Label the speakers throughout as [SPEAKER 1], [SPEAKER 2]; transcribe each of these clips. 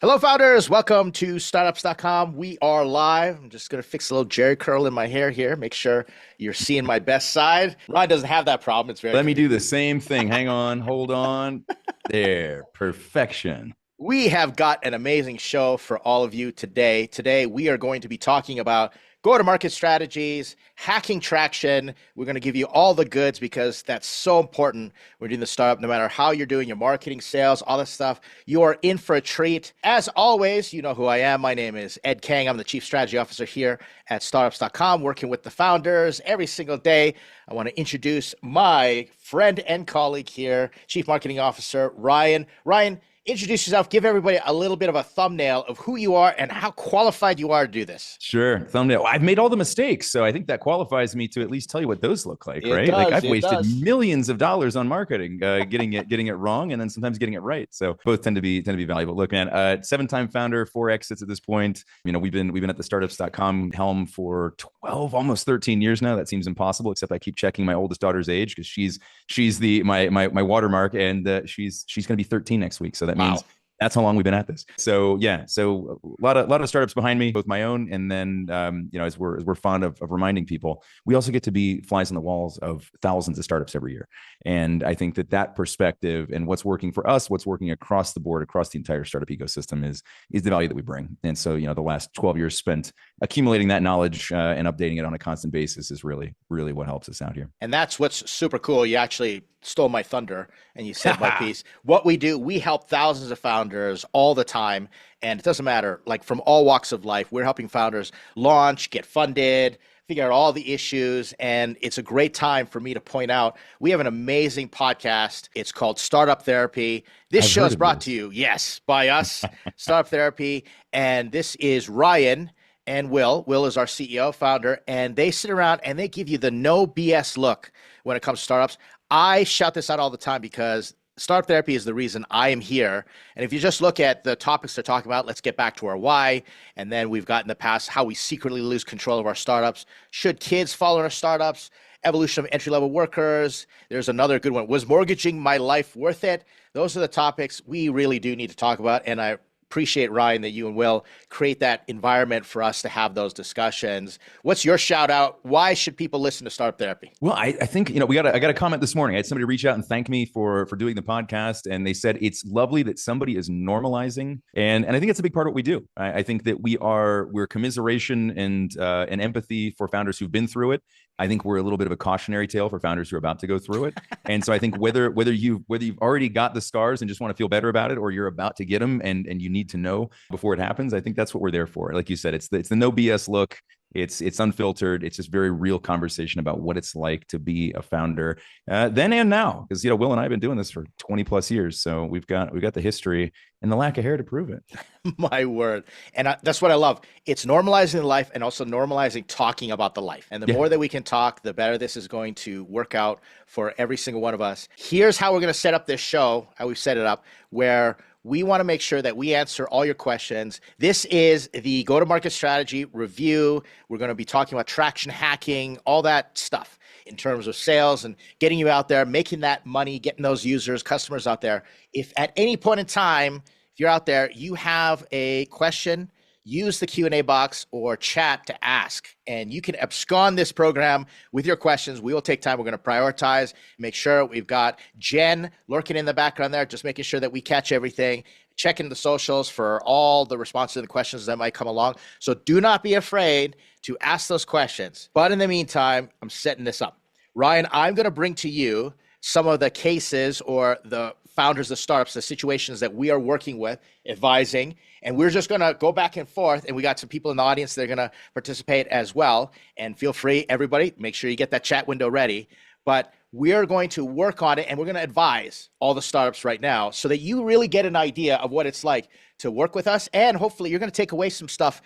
[SPEAKER 1] Hello, founders. Welcome to Startups.com. We are live. I'm just going to fix a little Jerry curl in my hair here. Make sure you're seeing my best side. Ryan doesn't have that problem. It's very
[SPEAKER 2] Let me do
[SPEAKER 1] convenient.
[SPEAKER 2] the same thing. Hang on, hold on. There, perfection.
[SPEAKER 1] We have got an amazing show for all of you today. Today, we are going to be talking about go-to-market strategies, hacking traction. We're going to give you all the goods because that's so important. We're doing the startup, no matter how you're doing your marketing, sales, all that stuff. You are in for a treat. As always, you know who I am. My name is Ed Kang. I'm the Chief Strategy Officer here at Startups.com, working with the founders every single day. I want to introduce my friend and colleague here, Chief Marketing Officer Ryan. Ryan, introduce yourself, give everybody a little bit of a thumbnail of who you are and how qualified you are to do this.
[SPEAKER 2] Sure, thumbnail. I've made all the mistakes, so I think that qualifies me to at least tell you what those look like,
[SPEAKER 1] It
[SPEAKER 2] right? Like
[SPEAKER 1] does.
[SPEAKER 2] I've
[SPEAKER 1] It
[SPEAKER 2] wasted
[SPEAKER 1] does.
[SPEAKER 2] millions of dollars on marketing, getting it wrong, and then sometimes getting it right. So both tend to be valuable. Look, man, seven-time founder, 4 exits at this point. You know, we've been at the Startups.com helm for 12, almost 13 years now. That seems impossible, except I keep checking my oldest daughter's age because she's the my watermark, and she's going to be 13 next week. So that
[SPEAKER 1] Wow.
[SPEAKER 2] means that's how long we've been at this. So yeah, so a lot of startups behind me, both my own, and then as we're fond of reminding people, we also get to be flies on the walls of thousands of startups every year. And I think that perspective and what's working for us, what's working across the board, across the entire startup ecosystem is the value that we bring. And so the last 12 years spent accumulating that knowledge and updating it on a constant basis is really what helps us out here.
[SPEAKER 1] And that's what's super cool. You actually stole my thunder and you said my piece. What we do, we help thousands of founders all the time. And it doesn't matter, like from all walks of life, we're helping founders launch, get funded, figure out all the issues. And it's a great time for me to point out we have an amazing podcast. It's called Startup Therapy. This
[SPEAKER 2] I've
[SPEAKER 1] show
[SPEAKER 2] heard
[SPEAKER 1] is
[SPEAKER 2] of
[SPEAKER 1] brought to
[SPEAKER 2] this.
[SPEAKER 1] you, yes, by us, Startup Therapy. And this is Ryan and Will. Will is our CEO, founder, and they sit around and they give you the no BS look when it comes to startups. I shout this out all the time because startup therapy is the reason I am here. And if you just look at the topics they're talking about, let's get back to our why. And then we've got in the past how we secretly lose control of our startups. Should kids follow our startups? Evolution of entry level workers. There's another good one. Was mortgaging my life worth it? Those are the topics we really do need to talk about. And I appreciate, Ryan, that you and Will create that environment for us to have those discussions. What's your shout out? Why should people listen to Startup Therapy?
[SPEAKER 2] Well, I think I got a comment this morning. I had somebody reach out and thank me for doing the podcast, and they said it's lovely that somebody is normalizing, and I think it's a big part of what we do. I think that we're commiseration and empathy for founders who've been through it. I think we're a little bit of a cautionary tale for founders who are about to go through it. And so I think whether you've already got the scars and just want to feel better about it, or you're about to get them and you need to know before it happens, I think that's what we're there for. Like you said, it's the no BS look. It's unfiltered. It's just very real conversation about what it's like to be a founder then and now. Because Will and I have been doing this for 20 plus years, so we've got the history and the lack of hair to prove it.
[SPEAKER 1] My word. And that's what I love. It's normalizing the life and also normalizing talking about the life. And the
[SPEAKER 2] Yeah.
[SPEAKER 1] more that we can talk, the better this is going to work out for every single one of us. Here's how we're going to set up this show, how we've set it up, where we want to make sure that we answer all your questions. This is the go-to-market strategy review. We're going to be talking about traction hacking, all that stuff in terms of sales and getting you out there, making that money, getting those users, customers out there. If at any point in time, if you're out there, you have a question, use the Q&A box or chat to ask, and you can abscond this program with your questions. We will take time. We're going to prioritize, make sure we've got Jen lurking in the background there, just making sure that we catch everything, checking the socials for all the responses to the questions that might come along. So do not be afraid to ask those questions. But in the meantime, I'm setting this up. Ryan, I'm going to bring to you some of the cases or the founders, the startups, the situations that we are working with, advising, and we're just going to go back and forth. And we got some people in the audience that are going to participate as well. And feel free, everybody, make sure you get that chat window ready. But we're going to work on it, and we're going to advise all the startups right now so that you really get an idea of what it's like to work with us. And hopefully you're going to take away some stuff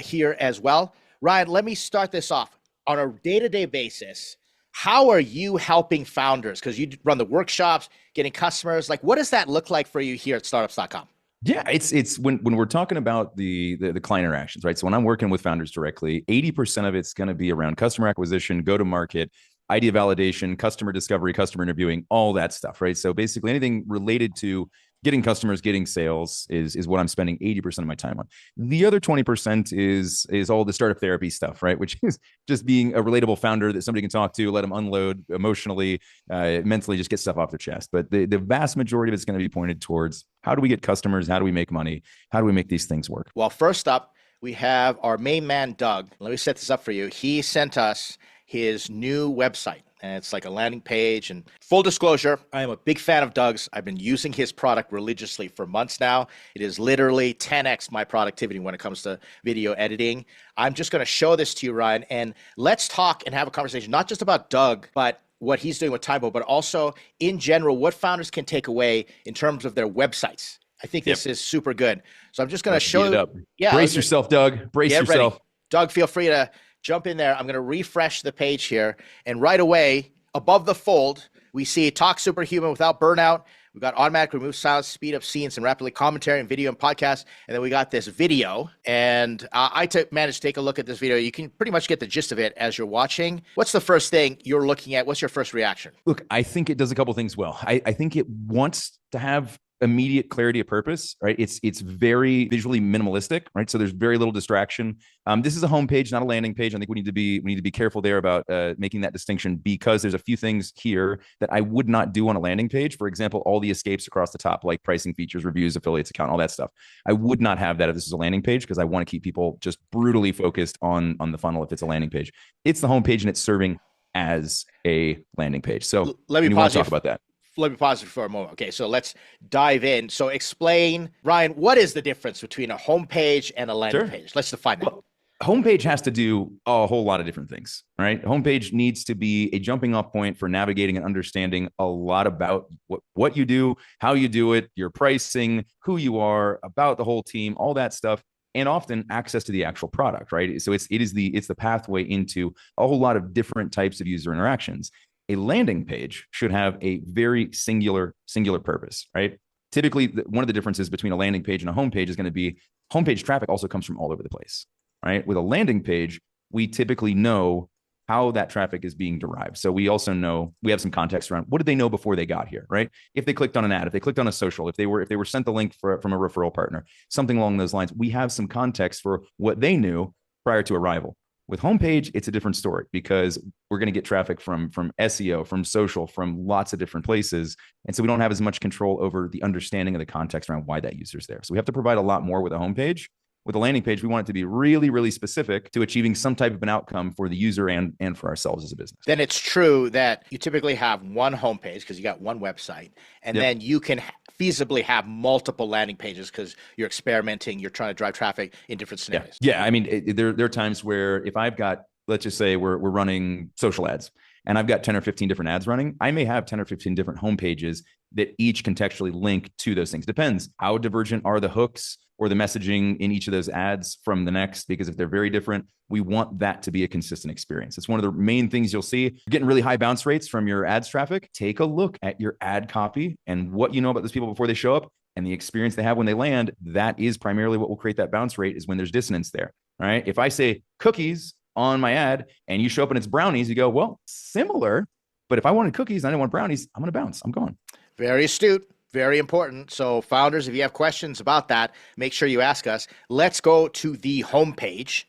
[SPEAKER 1] here as well. Ryan, let me start this off. On a day-to-day basis, how are you helping founders? Because you run the workshops, getting customers. Like, what does that look like for you here at Startups.com?
[SPEAKER 2] Yeah, it's when we're talking about the client interactions, right? So when I'm working with founders directly, 80% of it's going to be around customer acquisition, go to market, idea validation, customer discovery, customer interviewing, all that stuff, right? So basically anything related to getting customers, getting sales is what I'm spending 80% of my time on. The other 20% is all the startup therapy stuff, right? Which is just being a relatable founder that somebody can talk to, let them unload emotionally, mentally, just get stuff off their chest. But the vast majority of it's going to be pointed towards how do we get customers? How do we make money? How do we make these things work?
[SPEAKER 1] Well, first up, we have our main man, Doug. Let me set this up for you. He sent us his new website, and it's like a landing page. And full disclosure, I am a big fan of Doug's. I've been using his product religiously for months now. It is literally 10x my productivity when it comes to video editing. I'm just going to show this to you, Ryan, and let's talk and have a conversation, not just about Doug, but what he's doing with Typo, but also in general, what founders can take away in terms of their websites. I think this is super good. So I'm just going to show you.
[SPEAKER 2] Yeah, brace yourself, Doug. Brace yourself.
[SPEAKER 1] Ready. Doug, feel free to jump in there. I'm going to refresh the page here. And right away, above the fold, we see Talk Superhuman Without Burnout. We've got automatic remove silence, speed up scenes, and rapidly commentary and video and podcast. And then we got this video. And I managed to take a look at this video. You can pretty much get the gist of it as you're watching. What's the first thing you're looking at? What's your first reaction?
[SPEAKER 2] Look, I think it does a couple things well. I think it wants to have immediate clarity of purpose, right? It's very visually minimalistic, right? So there's very little distraction. This is a homepage, not a landing page. I think we need to be careful there about making that distinction, because there's a few things here that I would not do on a landing page. For example, all the escapes across the top, like pricing, features, reviews, affiliates, account, all that stuff. I would not have that if this is a landing page, because I want to keep people just brutally focused on the funnel if it's a landing page. It's the homepage and it's serving as a landing page. So
[SPEAKER 1] let me
[SPEAKER 2] talk about that.
[SPEAKER 1] Let me pause it for a moment. Okay, so let's dive in. So explain, Ryan, what is the difference between a homepage and a landing page? Let's define that.
[SPEAKER 2] Well, homepage has to do a whole lot of different things, right? Homepage needs to be a jumping off point for navigating and understanding a lot about what you do, how you do it, your pricing, who you are, about the whole team, all that stuff. And often access to the actual product, right? So it's the pathway into a whole lot of different types of user interactions. A landing page should have a very singular purpose, right? Typically, one of the differences between a landing page and a homepage is going to be homepage traffic also comes from all over the place, right? With a landing page, we typically know how that traffic is being derived. So we also know, we have some context around what did they know before they got here, right? If they clicked on an ad, if they clicked on a social, if they were sent the link from a referral partner, something along those lines, we have some context for what they knew prior to arrival. With homepage, it's a different story, because we're going to get traffic from SEO, from social, from lots of different places. And so we don't have as much control over the understanding of the context around why that user's there. So we have to provide a lot more with a homepage. With a landing page, we want it to be really, really specific to achieving some type of an outcome for the user and for ourselves as a business.
[SPEAKER 1] Then it's true that you typically have one homepage because you got one website, and then you can feasibly have multiple landing pages because you're experimenting, you're trying to drive traffic in different scenarios.
[SPEAKER 2] Yeah. I mean, there are times where if I've got, let's just say we're running social ads, and I've got 10 or 15 different ads running, I may have 10 or 15 different homepages that each contextually link to those things. Depends how divergent are the hooks or the messaging in each of those ads from the next, because if they're very different, we want that to be a consistent experience. It's one of the main things you'll see. You're getting really high bounce rates from your ads traffic. Take a look at your ad copy and what you know about those people before they show up and the experience they have when they land. That is primarily what will create that bounce rate, is when there's dissonance there, right? If I say cookies on my ad and you show up and it's brownies, you go, well, similar, but if I wanted cookies and I didn't want brownies, I'm going to bounce. I'm gone.
[SPEAKER 1] Very astute. Very important. So founders, if you have questions about that, make sure you ask us. Let's go to the homepage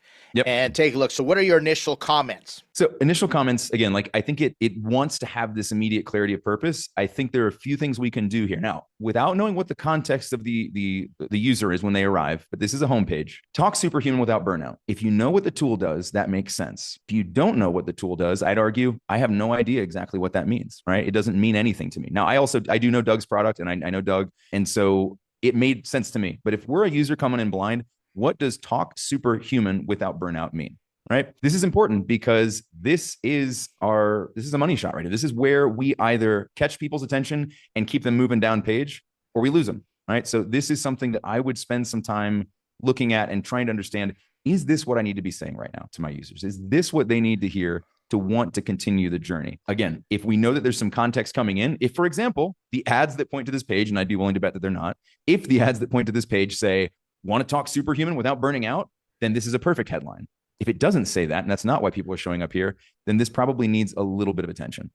[SPEAKER 1] and take a look. So what are your initial comments?
[SPEAKER 2] So initial comments, again, like I think it wants to have this immediate clarity of purpose. I think there are a few things we can do here. Now, without knowing what the context of the user is when they arrive, but this is a homepage, talk superhuman without burnout. If you know what the tool does, that makes sense. If you don't know what the tool does, I'd argue I have no idea exactly what that means, right? It doesn't mean anything to me. Now, I do know Doug's product, and I know Doug. And so it made sense to me. But if we're a user coming in blind, what does talk superhuman without burnout mean? Right? This is important because this is a money shot right here. This is where we either catch people's attention and keep them moving down page, or we lose them. Right? So this is something that I would spend some time looking at and trying to understand, is this what I need to be saying right now to my users? Is this what they need to hear to want to continue the journey? Again, if we know that there's some context coming in, if, for example, the ads that point to this page, and I'd be willing to bet that they're not, if the ads that point to this page say, want to talk superhuman without burning out, then this is a perfect headline. If it doesn't say that, and that's not why people are showing up here, then this probably needs a little bit of attention.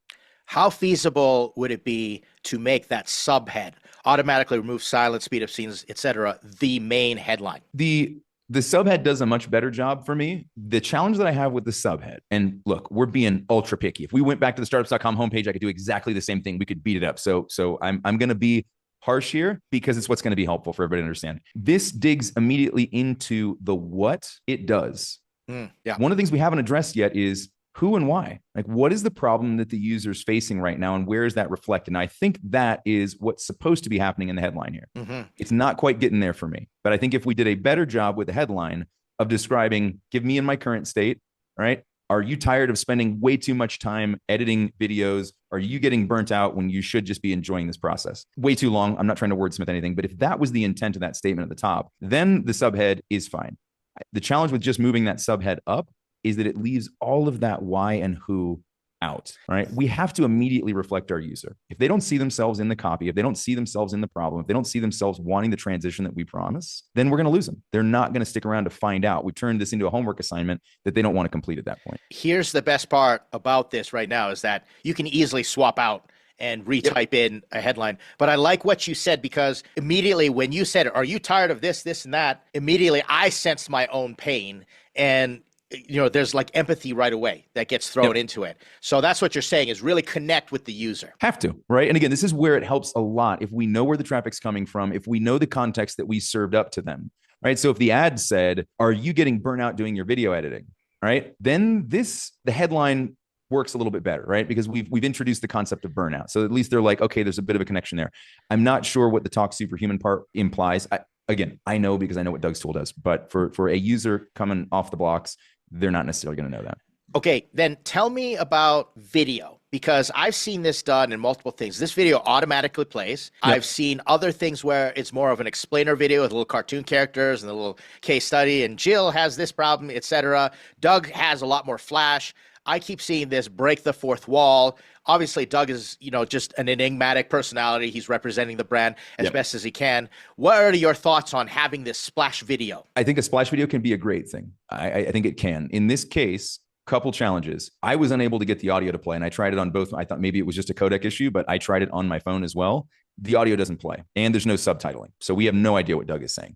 [SPEAKER 1] how feasible would it be to make that subhead, automatically remove silence, speed up scenes, etc., the main headline?
[SPEAKER 2] The subhead does a much better job for me. The challenge that I have with the subhead, and look, we're being ultra picky. If we went back to the Startups.com homepage, I could do exactly the same thing. We could beat it up. So I'm going to be harsh here because it's what's going to be helpful for everybody to understand. This digs immediately into the what it does.
[SPEAKER 1] Yeah.
[SPEAKER 2] One of the things we haven't addressed yet is who and why. Like, what is the problem that the user is facing right now, and where is that reflected? And I think that is what's supposed to be happening in the headline here. It's not quite getting there for me, but I think if we did a better job with the headline of describing, give me in my current state, right? Are you tired of spending way too much time editing videos? Are you getting burnt out when you should just be enjoying this process? Way too long. I'm not trying to wordsmith anything, but if that was the intent of that statement at the top, then the subhead is fine. The challenge with just moving that subhead up is that it leaves all of that why and who out, right? We have to immediately reflect our user. If they don't see themselves in the copy, if they don't see themselves in the problem, if they don't see themselves wanting the transition that we promise, then we're going to lose them. They're not going to stick around to find out. We turned this into a homework assignment that they don't want to complete at that point.
[SPEAKER 1] Here's the best part about this right now is that you can easily swap out and retype in a headline. But I like what you said, because immediately when you said, are you tired of this, this, and that? Immediately I sensed my own pain, and there's like empathy right away that gets thrown into it. So that's what you're saying, is really connect with the user.
[SPEAKER 2] Have to, right? And again, this is where it helps a lot. If we know where the traffic's coming from, if we know the context that we served up to them, right? So if the ad said, are you getting burnt out doing your video editing, right? Then the headline works a little bit better, right? Because we've introduced the concept of burnout. So at least they're like, okay, there's a bit of a connection there. I'm not sure what the talk superhuman part implies. I know because I know what Doug's tool does, but for a user coming off the blocks, they're not necessarily going to know that.
[SPEAKER 1] Okay, then tell me about video, because I've seen this done in multiple things. This video automatically plays. Yep. I've seen other things where it's more of an explainer video with little cartoon characters and a little case study, and Jill has this problem, etc. Doug has a lot more flash. I keep seeing this break the fourth wall. Obviously, Doug is, just an enigmatic personality. He's representing the brand as best as he can. What are your thoughts on having this splash video?
[SPEAKER 2] I think a splash video can be a great thing. I think it can. In this case, couple challenges. I was unable to get the audio to play, and I tried it on both. I thought maybe it was just a codec issue, but I tried it on my phone as well. The audio doesn't play, and there's no subtitling. So we have no idea what Doug is saying.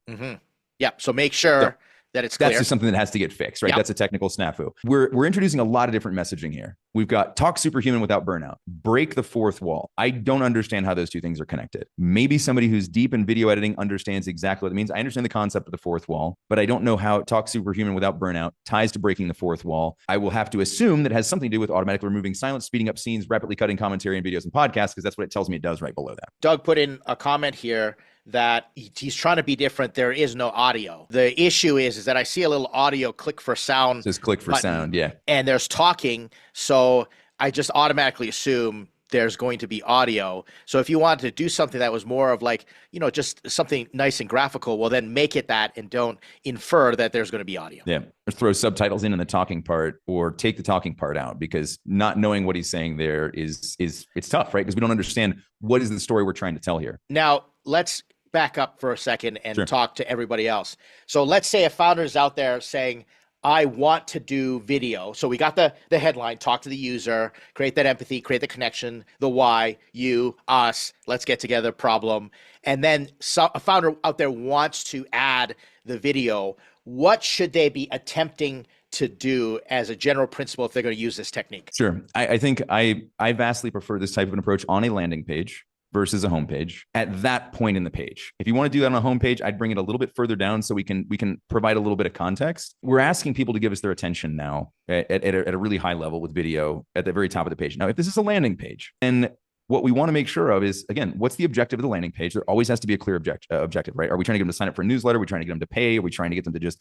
[SPEAKER 1] Yeah, so make sure that it's clear.
[SPEAKER 2] That's just something that has to get fixed, right? Yep. That's a technical snafu. We're introducing a lot of different messaging here. We've got talk superhuman without burnout, break the fourth wall. I don't understand how those two things are connected. Maybe somebody who's deep in video editing understands exactly what it means. I understand the concept of the fourth wall, but I don't know how talk superhuman without burnout ties to breaking the fourth wall. I will have to assume that it has something to do with automatically removing silence, speeding up scenes, rapidly cutting commentary in videos and podcasts, because that's what it tells me it does right below that.
[SPEAKER 1] Doug put in a comment here that he's trying to be different. There is no audio. The issue is that I see a little audio click for sound.
[SPEAKER 2] Just click for sound, yeah.
[SPEAKER 1] And there's talking, so I just automatically assume there's going to be audio. So if you wanted to do something that was more of like, just something nice and graphical, well, then make it that and don't infer that there's going to be audio.
[SPEAKER 2] Yeah. Or throw subtitles in the talking part, or take the talking part out, because not knowing what he's saying there is it's tough, right? Because we don't understand what is the story we're trying to tell here.
[SPEAKER 1] Now, let's back up for a second and talk to everybody else. So let's say a founder is out there saying, I want to do video. So we got the headline, talk to the user, create that empathy, create the connection, the why, you, us, let's get together, problem. And then a founder out there wants to add the video. What should they be attempting to do as a general principle if they're going to use this technique?
[SPEAKER 2] Sure. I think I vastly prefer this type of an approach on a landing page versus a homepage at that point in the page. If you want to do that on a homepage, I'd bring it a little bit further down so we can provide a little bit of context. We're asking people to give us their attention now at a really high level with video at the very top of the page. Now, if this is a landing page, and what we want to make sure of is, again, what's the objective of the landing page? There always has to be a clear objective, right? Are we trying to get them to sign up for a newsletter? Are we trying to get them to pay? Are we trying to get them to just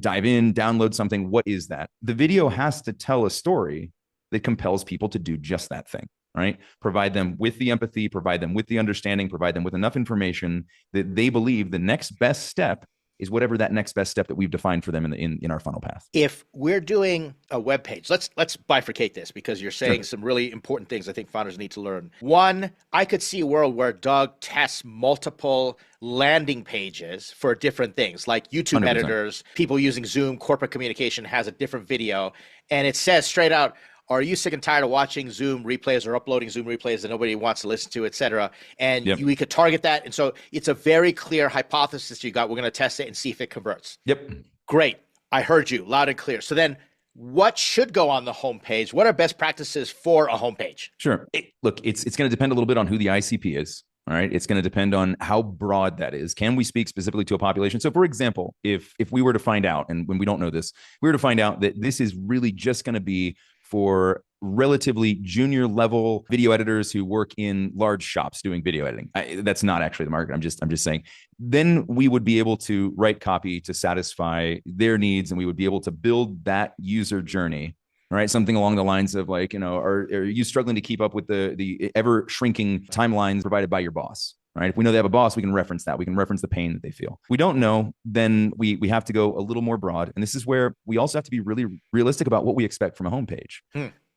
[SPEAKER 2] dive in, download something? What is that? The video has to tell a story that compels people to do just that thing. Right? Provide them with the empathy, provide them with the understanding, provide them with enough information that they believe the next best step is whatever that next best step that we've defined for them in our funnel path.
[SPEAKER 1] If we're doing a web page, let's bifurcate this, because you're saying some really important things I think founders need to learn. One, I could see a world where Doug tests multiple landing pages for different things, like YouTube
[SPEAKER 2] 100%.
[SPEAKER 1] editors, people using Zoom, corporate communication has a different video, and it says straight out, are you sick and tired of watching Zoom replays or uploading Zoom replays that nobody wants to listen to, et cetera? And
[SPEAKER 2] Yep.
[SPEAKER 1] we could target that. And so it's a very clear hypothesis you got. We're going to test it and see if it converts.
[SPEAKER 2] Yep.
[SPEAKER 1] Great. I heard you loud and clear. So then what should go on the homepage? What are best practices for a homepage?
[SPEAKER 2] Sure. Look, it's going to depend a little bit on who the ICP is. All right. It's going to depend on how broad that is. Can we speak specifically to a population? So for example, if we were to find out, and when we don't know this, we were to find out that this is really just going to be for relatively junior level video editors who work in large shops doing video editing. That's not actually the market. I'm just saying, then we would be able to write copy to satisfy their needs, and we would be able to build that user journey. Right, something along the lines of like, are you struggling to keep up with the ever shrinking timelines provided by your boss? Right. If we know they have a boss, we can reference that. We can reference the pain that they feel. If we don't know, then we have to go a little more broad. And this is where we also have to be really realistic about what we expect from a homepage.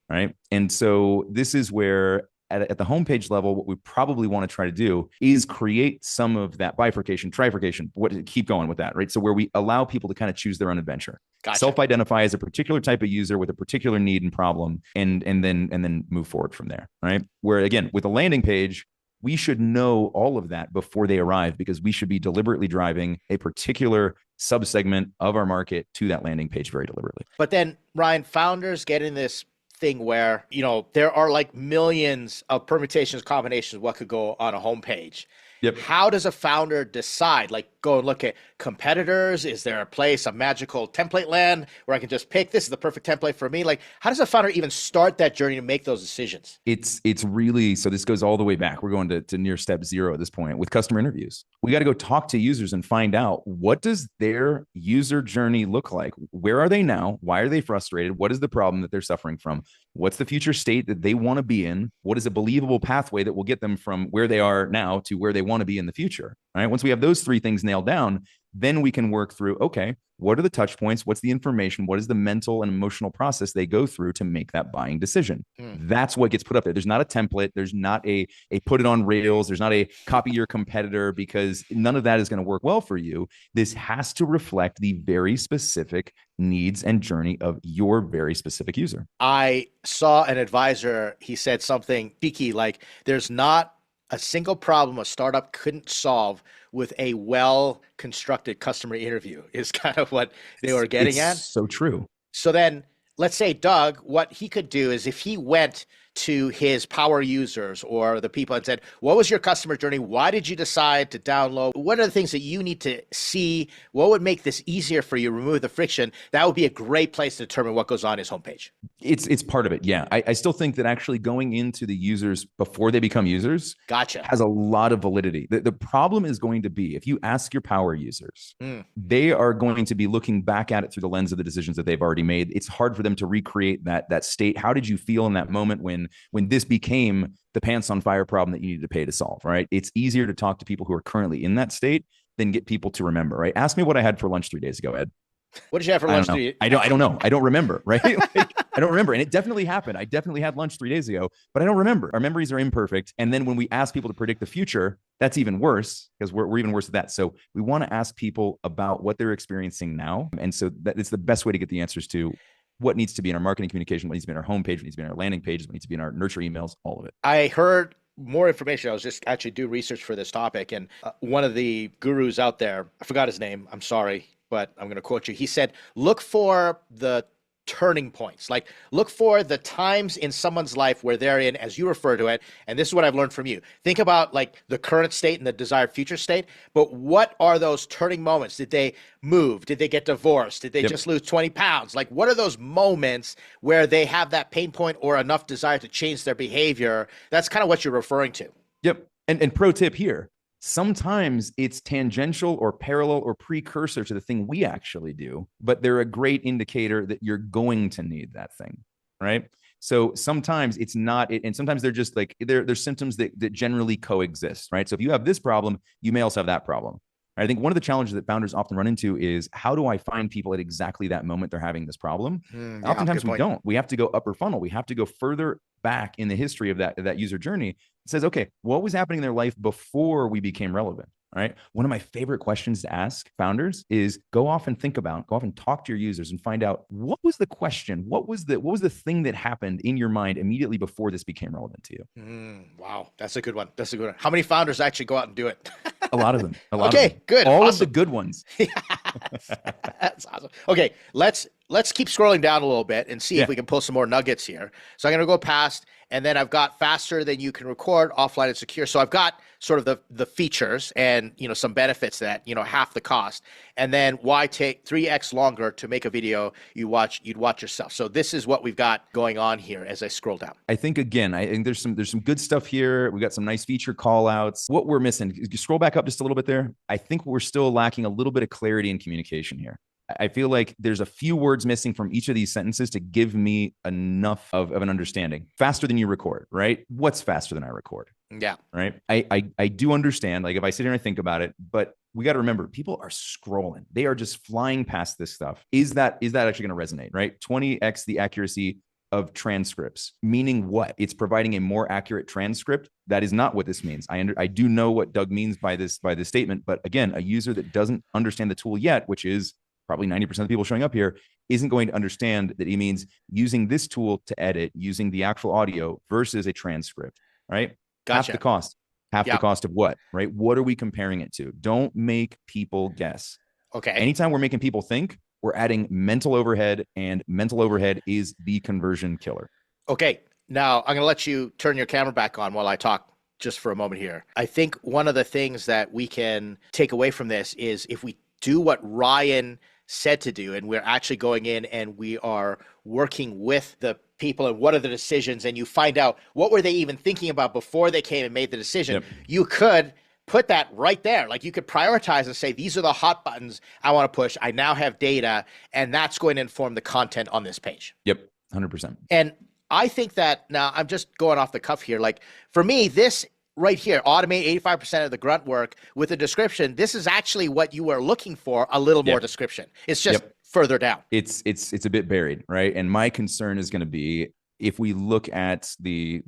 [SPEAKER 2] Right. And so this is where at the homepage level, what we probably want to try to do is create some of that bifurcation, trifurcation, keep going with that, right? So where we allow people to kind of choose their own adventure, gotcha. Self-identify as a particular type of user with a particular need and problem, and then move forward from there, right? Where again, with a landing page, we should know all of that before they arrive, because we should be deliberately driving a particular subsegment of our market to that landing page very deliberately.
[SPEAKER 1] But then, Ryan, founders get in this thing where, there are like millions of permutations, combinations of what could go on a homepage.
[SPEAKER 2] Yep.
[SPEAKER 1] How does a founder decide? Like, go and look at competitors? Is there a place, a magical template land where I can just pick, this is the perfect template for me? Like, how does a founder even start that journey to make those decisions?
[SPEAKER 2] It's really, so this goes all the way back. We're going to near step zero at this point with customer interviews. We got to go talk to users and find out, what does their user journey look like? Where are they now? Why are they frustrated? What is the problem that they're suffering from? What's the future state that they want to be in? What is a believable pathway that will get them from where they are now to where they want to be in the future? All right. Once we have those three things nailed down, then we can work through, okay, what are the touch points? What's the information? What is the mental and emotional process they go through to make that buying decision? That's what gets put up there. There's not a template. There's not a put it on rails. There's not a copy your competitor, because none of that is going to work well for you. This has to reflect the very specific needs and journey of your very specific user.
[SPEAKER 1] I saw an advisor, he said something cheeky, like, there's not a single problem a startup couldn't solve with a well-constructed customer interview, is kind of what they were getting at.
[SPEAKER 2] So true.
[SPEAKER 1] So then let's say Doug, what he could do is if he went to his power users or the people and said, what was your customer journey? Why did you decide to download? What are the things that you need to see? What would make this easier for you, remove the friction? That would be a great place to determine what goes on his homepage.
[SPEAKER 2] It's part of it. Yeah. I still think that actually going into the users before they become users
[SPEAKER 1] gotcha.
[SPEAKER 2] Has a lot of validity. The problem is going to be, if you ask your power users, they are going to be looking back at it through the lens of the decisions that they've already made. It's hard for them to recreate that state. How did you feel in that moment when this became the pants on fire problem that you needed to pay to solve, right? It's easier to talk to people who are currently in that state than get people to remember, right? Ask me what I had for lunch 3 days ago, Ed.
[SPEAKER 1] What did you have for lunch?
[SPEAKER 2] I don't know. I don't remember, right? I don't remember. And it definitely happened. I definitely had lunch 3 days ago, but I don't remember. Our memories are imperfect. And then when we ask people to predict the future, that's even worse, because we're even worse at that. So we want to ask people about what they're experiencing now. And so that it's the best way to get the answers to what needs to be in our marketing communication, what needs to be in our homepage, what needs to be in our landing pages, what needs to be in our nurture emails, all of it.
[SPEAKER 1] I heard more information. I was just actually do research for this topic. And one of the gurus out there, I forgot his name, I'm sorry, but I'm going to quote you. He said, look for the turning points, like look for the times in someone's life where they're in, as you refer to it. And this is what I've learned from you. Think about like the current state and the desired future state, but what are those turning moments? Did they move? Did they get divorced? Did they just lose 20 pounds? Like, what are those moments where they have that pain point or enough desire to change their behavior? That's kind of what you're referring to.
[SPEAKER 2] Yep. And pro tip here, sometimes it's tangential or parallel or precursor to the thing we actually do, but they're a great indicator that you're going to need that thing, right? So sometimes it's not, and sometimes they're just like, they're symptoms that generally coexist, right? So if you have this problem, you may also have that problem. I think one of the challenges that founders often run into is, how do I find people at exactly that moment they're having this problem? Oftentimes we don't. We have to go upper funnel. We have to go further back in the history of that user journey. It says, okay, what was happening in their life before we became relevant? All right. One of my favorite questions to ask founders is go off and talk to your users and find out what was the question? What was the thing that happened in your mind immediately before this became relevant to you?
[SPEAKER 1] Wow. That's a good one. That's a good one. How many founders actually go out and do it?
[SPEAKER 2] A lot of them. A lot of them.
[SPEAKER 1] Okay, good.
[SPEAKER 2] All of
[SPEAKER 1] Awesome.
[SPEAKER 2] the good ones.
[SPEAKER 1] That's awesome. Okay, let's keep scrolling down a little bit and see if we can pull some more nuggets here. So I'm going to go past, and then I've got faster than you can record, offline and secure. So I've got sort of the features and some benefits that half the cost, and then why take 3x longer to make a video you'd watch yourself. So this is what we've got going on here as I scroll down.
[SPEAKER 2] I think there's some good stuff here. We got some nice feature call outs. What we're missing, you scroll back up just a little bit there. I think we're still lacking a little bit of clarity and communication here. I feel like there's a few words missing from each of these sentences to give me enough of an understanding. Faster than you record, right? What's faster than I record?
[SPEAKER 1] Yeah.
[SPEAKER 2] Right. I do understand, like if I sit here and I think about it, but we got to remember people are scrolling. They are just flying past this stuff. Is that actually going to resonate? Right. 20x the accuracy of transcripts, meaning what? It's providing a more accurate transcript. That is not what this means. I do know what Doug means by this statement, but again, a user that doesn't understand the tool yet, which is probably 90% of the people showing up here, isn't going to understand that he means using this tool to edit, using the actual audio versus a transcript, right?
[SPEAKER 1] Gotcha.
[SPEAKER 2] Half the cost. The cost of what, right? What are we comparing it to? Don't make people guess.
[SPEAKER 1] Okay.
[SPEAKER 2] Anytime we're making people think, we're adding mental overhead, and mental overhead is the conversion killer.
[SPEAKER 1] Okay. Now I'm going to let you turn your camera back on while I talk just for a moment here. I think one of the things that we can take away from this is if we do what Ryan said to do, and we're actually going in and we are working with the people and what are the decisions, and you find out what were they even thinking about before they came and made the decision. Yep. You could put that right there. Like you could prioritize and say, these are the hot buttons I want to push. I now have data, and that's going to inform the content on this page.
[SPEAKER 2] Yep. 100%.
[SPEAKER 1] And I think that now I'm just going off the cuff here. Like for me, this right here, automate 85% of the grunt work with a description. This is actually what you were looking for, a little more description. It's just further down.
[SPEAKER 2] It's a bit buried, right? And my concern is going to be if we look at the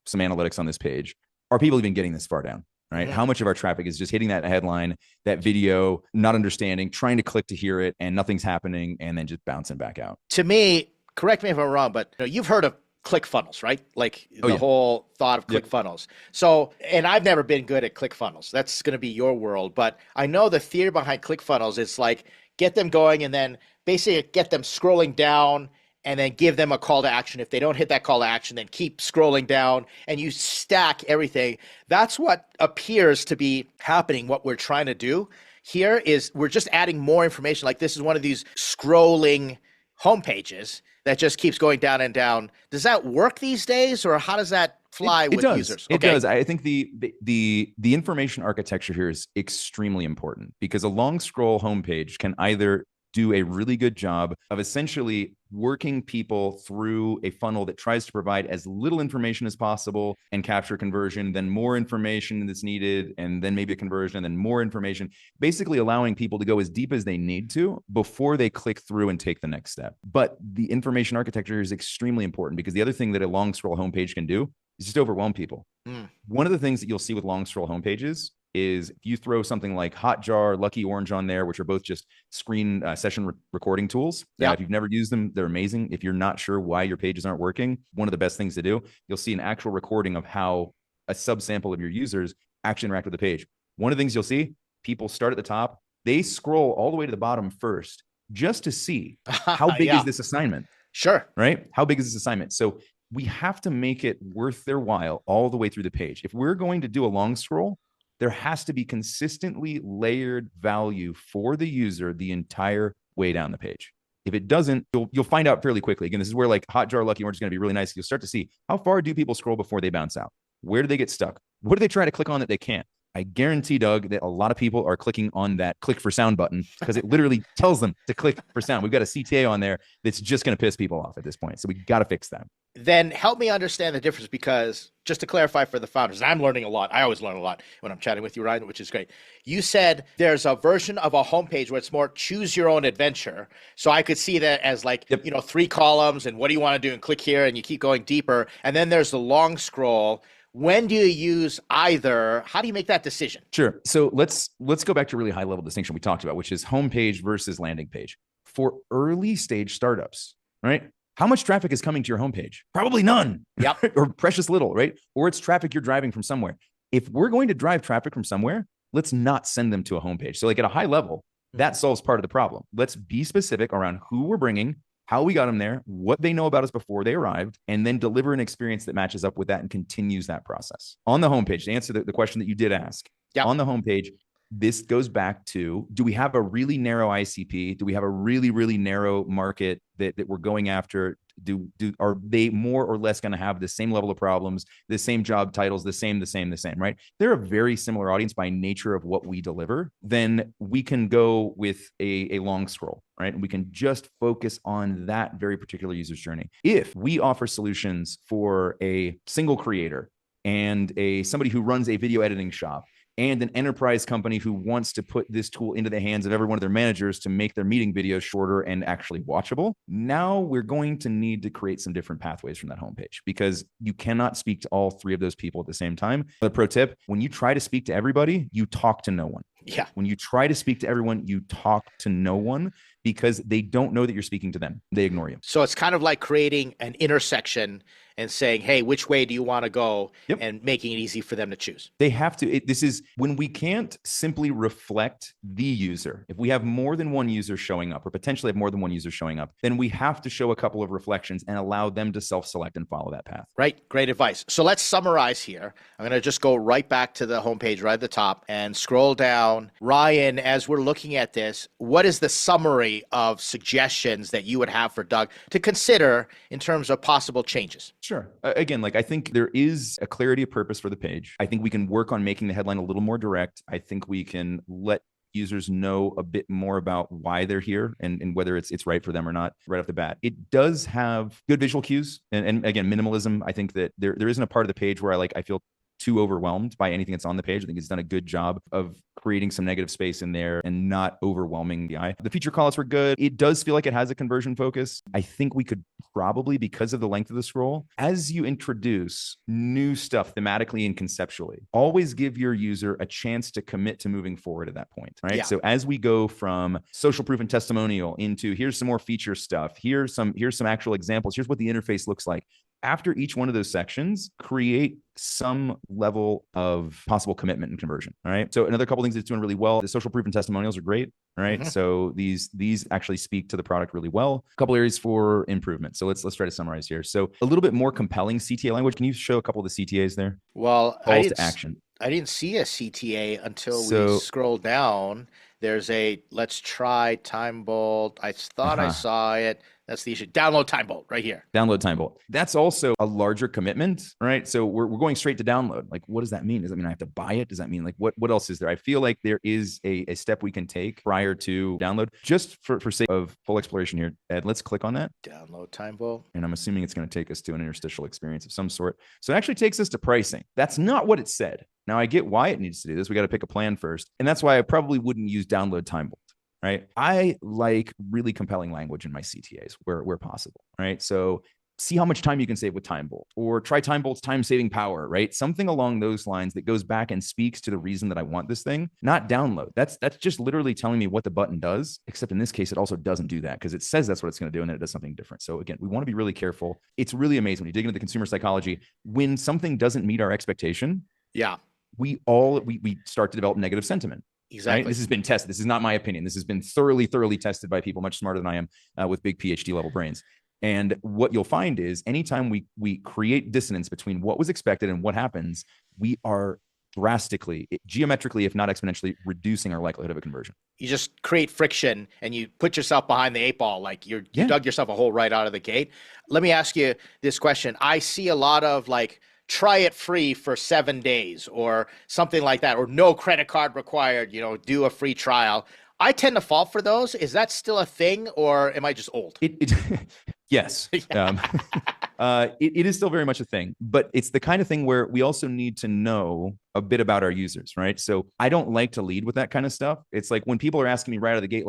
[SPEAKER 2] some analytics on this page, are people even getting this far down, right? Mm-hmm. How much of our traffic is just hitting that headline, that video, not understanding, trying to click to hear it, and nothing's happening, and then just bouncing back out?
[SPEAKER 1] To me, correct me if I'm wrong, but you've heard of ClickFunnels, right? Like the whole thought of ClickFunnels. So, and I've never been good at ClickFunnels. That's going to be your world. But I know the theory behind ClickFunnels is like get them going and then basically get them scrolling down and then give them a call to action. If they don't hit that call to action, then keep scrolling down and you stack everything. That's what appears to be happening. What we're trying to do here is we're just adding more information. Like this is one of these scrolling homepages that just keeps going down and down. Does that work these days, or how does that fly with users?
[SPEAKER 2] It does. I think the information architecture here is extremely important because a long scroll homepage can either do a really good job of essentially working people through a funnel that tries to provide as little information as possible and capture conversion, then more information that's needed, and then maybe a conversion, and then more information, basically allowing people to go as deep as they need to before they click through and take the next step. But the information architecture is extremely important because the other thing that a long scroll homepage can do is just overwhelm people. One of the things that you'll see with long scroll homepages is if you throw something like Hotjar, Lucky Orange on there, which are both just screen session recording tools. If you've never used them, they're amazing. If you're not sure why your pages aren't working, one of the best things to do, you'll see an actual recording of how a subsample of your users actually interact with the page. One of the things you'll see, people start at the top, they scroll all the way to the bottom first just to see how big is this assignment.
[SPEAKER 1] Sure.
[SPEAKER 2] Right? How big is this assignment? So we have to make it worth their while all the way through the page. If we're going to do a long scroll, there has to be consistently layered value for the user the entire way down the page. If it doesn't, you'll find out fairly quickly. Again, this is where like Hotjar, Lucky Orange is going to be really nice. You'll start to see how far do people scroll before they bounce out? Where do they get stuck? What do they try to click on that they can't? I guarantee, Doug, that a lot of people are clicking on that click for sound button because it literally tells them to click for sound. We've got a CTA on there that's just going to piss people off at this point. So we got to fix that.
[SPEAKER 1] Then help me understand the difference, because just to clarify for the founders, I'm learning a lot. I always learn a lot when I'm chatting with you, Ryan, which is great. You said there's a version of a homepage where it's more choose your own adventure. So I could see that as like, 3 columns and what do you want to do and click here and you keep going deeper. And then there's the long scroll When do you use either? How do you make that decision?
[SPEAKER 2] Sure. So let's go back to a really high level distinction we talked about, which is homepage versus landing page. For early stage startups, right? How much traffic is coming to your homepage? Probably none.
[SPEAKER 1] Yep.
[SPEAKER 2] Or precious little, right? Or it's traffic you're driving from somewhere. If we're going to drive traffic from somewhere, let's not send them to a homepage. So like at a high level, that solves part of the problem. Let's be specific around who we're bringing, how we got them there, what they know about us before they arrived, and then deliver an experience that matches up with that and continues that process. On the homepage, to answer the question that you did ask, on the homepage, this goes back to, do we have a really narrow ICP? Do we have a really, really narrow market that we're going after? Are they more or less going to have the same level of problems, the same job titles, the same, right? They're a very similar audience by nature of what we deliver. Then we can go with a long scroll, right? And we can just focus on that very particular user's journey. If we offer solutions for a single creator and somebody who runs a video editing shop, and an enterprise company who wants to put this tool into the hands of every one of their managers to make their meeting videos shorter and actually watchable, now we're going to need to create some different pathways from that homepage, because you cannot speak to all three of those people at the same time. The pro tip, when you try to speak to everybody, you talk to no one.
[SPEAKER 1] Yeah.
[SPEAKER 2] When you try to speak to everyone, you talk to no one, because they don't know that you're speaking to them. They ignore you.
[SPEAKER 1] So it's kind of like creating an intersection and saying, hey, which way do you want to go?
[SPEAKER 2] Yep.
[SPEAKER 1] And making it easy for them to choose.
[SPEAKER 2] They have to. This is when we can't simply reflect the user. If we have more than one user showing up, or potentially have more than one user showing up, then we have to show a couple of reflections and allow them to self-select and follow that path.
[SPEAKER 1] Right. Great advice. So let's summarize here. I'm going to just go right back to the homepage right at the top and scroll down. Ryan, as we're looking at this, what is the summary of suggestions that you would have for Doug to consider in terms of possible changes?
[SPEAKER 2] Sure. Again, I think there is a clarity of purpose for the page. I think we can work on making the headline a little more direct. I think we can let users know a bit more about why they're here and whether it's right for them or not right off the bat. It does have good visual cues. And again, minimalism. I think that there isn't a part of the page where I feel too overwhelmed by anything that's on the page. I think it's done a good job of creating some negative space in there and not overwhelming the eye. The feature callouts were good. It does feel like it has a conversion focus. I think we could probably, because of the length of the scroll, as you introduce new stuff thematically and conceptually, always give your user a chance to commit to moving forward at that point, right?
[SPEAKER 1] Yeah.
[SPEAKER 2] So as we go from social proof and testimonial into here's some more feature stuff, here's some actual examples, here's what the interface looks like. After each one of those sections, create some level of possible commitment and conversion. All right. So another couple things that's doing really well, the social proof and testimonials are great. All right. Mm-hmm. So these actually speak to the product really well. A couple areas for improvement. So let's try to summarize here. So a little bit more compelling CTA language. Can you show a couple of the CTAs there?
[SPEAKER 1] Well,
[SPEAKER 2] calls to action.
[SPEAKER 1] I didn't see a CTA until we scroll down. There's a let's try Time Bolt. I thought I saw it. That's the issue. Download Time Bolt right here.
[SPEAKER 2] Download Time Bolt. That's also a larger commitment, right? So we're going straight to download. Like, what does that mean? Does that mean I have to buy it? Does that mean what else is there? I feel like there is a step we can take prior to download. Just for sake of full exploration here, Ed, let's click on that.
[SPEAKER 1] Download Time Bolt.
[SPEAKER 2] And I'm assuming it's going to take us to an interstitial experience of some sort. So it actually takes us to pricing. That's not what it said. Now I get why it needs to do this. We got to pick a plan first. And that's why I probably wouldn't use download Time Bolt. Right. I like really compelling language in my CTAs where possible. Right. So see how much time you can save with Time Bolt, or try Time Bolt's time saving power. Right. Something along those lines that goes back and speaks to the reason that I want this thing, not download. That's just literally telling me what the button does, except in this case, it also doesn't do that because it says that's what it's going to do and then it does something different. So again, we want to be really careful. It's really amazing when you dig into the consumer psychology, when something doesn't meet our expectation.
[SPEAKER 1] Yeah.
[SPEAKER 2] We start to develop negative sentiment.
[SPEAKER 1] Exactly.
[SPEAKER 2] Right? This has been tested. This is not my opinion. This has been thoroughly tested by people much smarter than I am with big PhD level brains. And what you'll find is anytime we create dissonance between what was expected and what happens, we are drastically, geometrically, if not exponentially, reducing our likelihood of a conversion.
[SPEAKER 1] You just create friction and you put yourself behind the eight ball. Like you dug yourself a hole right out of the gate. Let me ask you this question. I see a lot of try it free for 7 days or something like that, or no credit card required, do a free trial. I tend to fall for those. Is that still a thing, or am I just old?
[SPEAKER 2] Yes. It is still very much a thing, but it's the kind of thing where we also need to know a bit about our users, right? So I don't like to lead with that kind of stuff. It's like when people are asking me right out of the gate,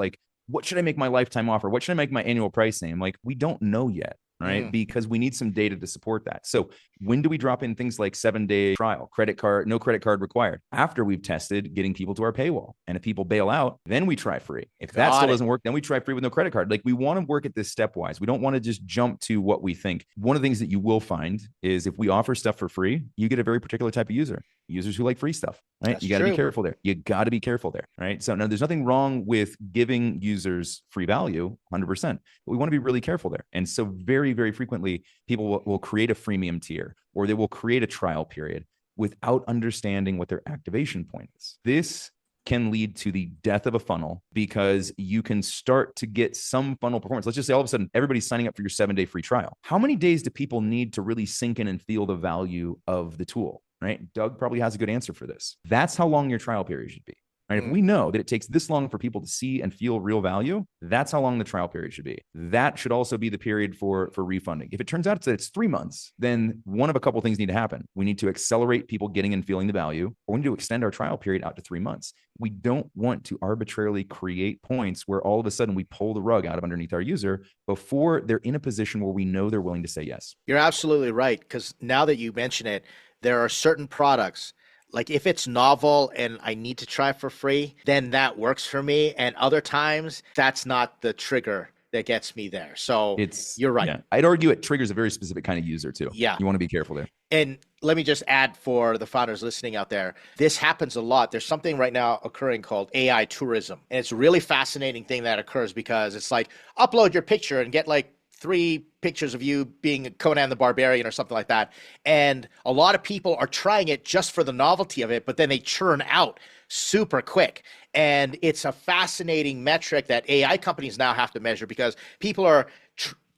[SPEAKER 2] what should I make my lifetime offer? What should I make my annual pricing? I'm like, we don't know yet. right? Because we need some data to support that. So when do we drop in things like 7-day trial, credit card, no credit card required? After we've tested getting people to our paywall. And if people bail out, then we try free. If that still doesn't work, then we try free with no credit card. Like, we want to work at this stepwise. We don't want to just jump to what we think. One of the things that you will find is if we offer stuff for free, you get a very particular type of user. Users who like free stuff, right?
[SPEAKER 1] That's
[SPEAKER 2] you got to
[SPEAKER 1] true.
[SPEAKER 2] be careful there. You got to be careful there, right? So now there's nothing wrong with giving users free value, 100%, but we want to be really careful there. And so very, very frequently, people will create a freemium tier, or they will create a trial period without understanding what their activation point is. This can lead to the death of a funnel, because you can start to get some funnel performance. Let's just say all of a sudden everybody's signing up for your 7-day free trial. How many days do people need to really sink in and feel the value of the tool, right? Doug probably has a good answer for this. That's how long your trial period should be. Right? If we know that it takes this long for people to see and feel real value, that's how long the trial period should be. That should also be the period for refunding. If it turns out that it's 3 months, then one of a couple of things need to happen. We need to accelerate people getting and feeling the value, or we need to extend our trial period out to 3 months. We don't want to arbitrarily create points where all of a sudden we pull the rug out of underneath our user before they're in a position where we know they're willing to say yes.
[SPEAKER 1] You're absolutely right, because now that you mention it, there are certain products, like if it's novel and I need to try for free, then that works for me. And other times, that's not the trigger that gets me there. So you're right.
[SPEAKER 2] Yeah. I'd argue it triggers a very specific kind of user too.
[SPEAKER 1] Yeah.
[SPEAKER 2] You want to be careful there.
[SPEAKER 1] And let me just add for the founders listening out there, this happens a lot. There's something right now occurring called AI tourism. And it's a really fascinating thing that occurs, because it's like, upload your picture and get like 3 pictures of you being Conan the Barbarian or something like that. And a lot of people are trying it just for the novelty of it, but then they churn out super quick. And it's a fascinating metric that AI companies now have to measure, because people are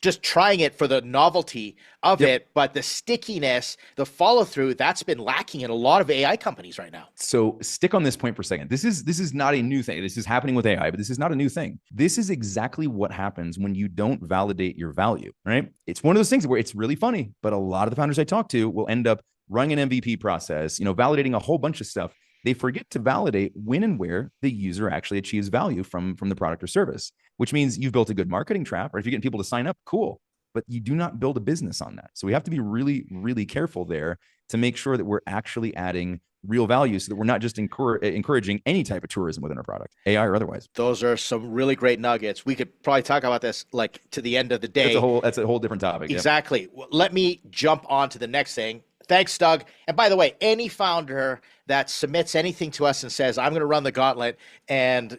[SPEAKER 1] just trying it for the novelty of it, but the stickiness, the follow through, that's been lacking in a lot of AI companies right now.
[SPEAKER 2] So stick on this point for a second. This is not a new thing. This is happening with AI, but this is not a new thing. This is exactly what happens when you don't validate your value, right? It's one of those things where it's really funny, but a lot of the founders I talk to will end up running an MVP process, validating a whole bunch of stuff. They forget to validate when and where the user actually achieves value from the product or service, which means you've built a good marketing trap, or if you're getting people to sign up, cool, but you do not build a business on that. So we have to be really, really careful there to make sure that we're actually adding real value, so that we're not just encouraging any type of tourism within our product, AI or otherwise.
[SPEAKER 1] Those are some really great nuggets. We could probably talk about this like to the end of the day.
[SPEAKER 2] That's a whole different topic.
[SPEAKER 1] Exactly. Yep. Well, let me jump on to the next thing. Thanks, Doug. And by the way, any founder that submits anything to us and says, I'm going to run the gauntlet and,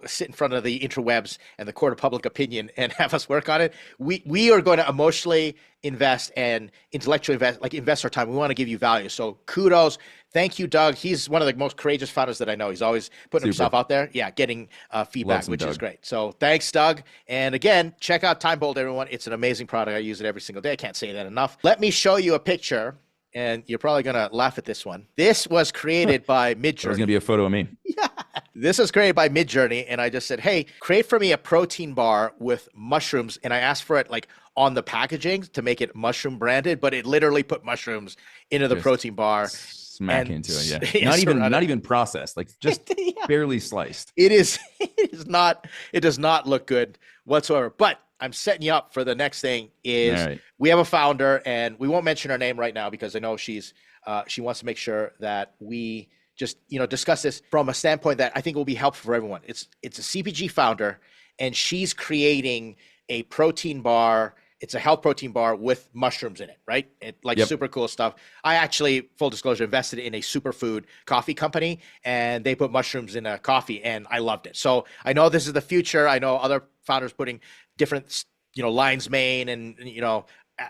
[SPEAKER 1] sit in front of the interwebs and the court of public opinion and have us work on it, we are going to emotionally invest and intellectually invest our time. We want to give you value. So kudos. Thank you, Doug. He's one of the most courageous founders that I know. He's always putting himself out there. Yeah, getting feedback, which is great. So thanks, Doug. And again, check out TimeBolt, everyone. It's an amazing product. I use it every single day. I can't say that enough. Let me show you a picture. And you're probably going to laugh at this one. This was created by Midjourney.
[SPEAKER 2] There's going to be a photo of me.
[SPEAKER 1] Yeah. This was created by Midjourney. And I just said, hey, create for me a protein bar with mushrooms. And I asked for it like on the packaging to make it mushroom branded, but it literally put mushrooms into the protein bar.
[SPEAKER 2] Smack into it, yeah. Not even processed, like just barely sliced.
[SPEAKER 1] It does not look good whatsoever. But I'm setting you up for the next thing is we have a founder, and we won't mention her name right now because I know she wants to make sure that we just, discuss this from a standpoint that I think will be helpful for everyone. It's a CPG founder, and she's creating a protein bar. It's a health protein bar with mushrooms in it, right? Super cool stuff. I actually, full disclosure, invested in a superfood coffee company, and they put mushrooms in a coffee, and I loved it. So I know this is the future. I know other founders putting different, lion's mane and,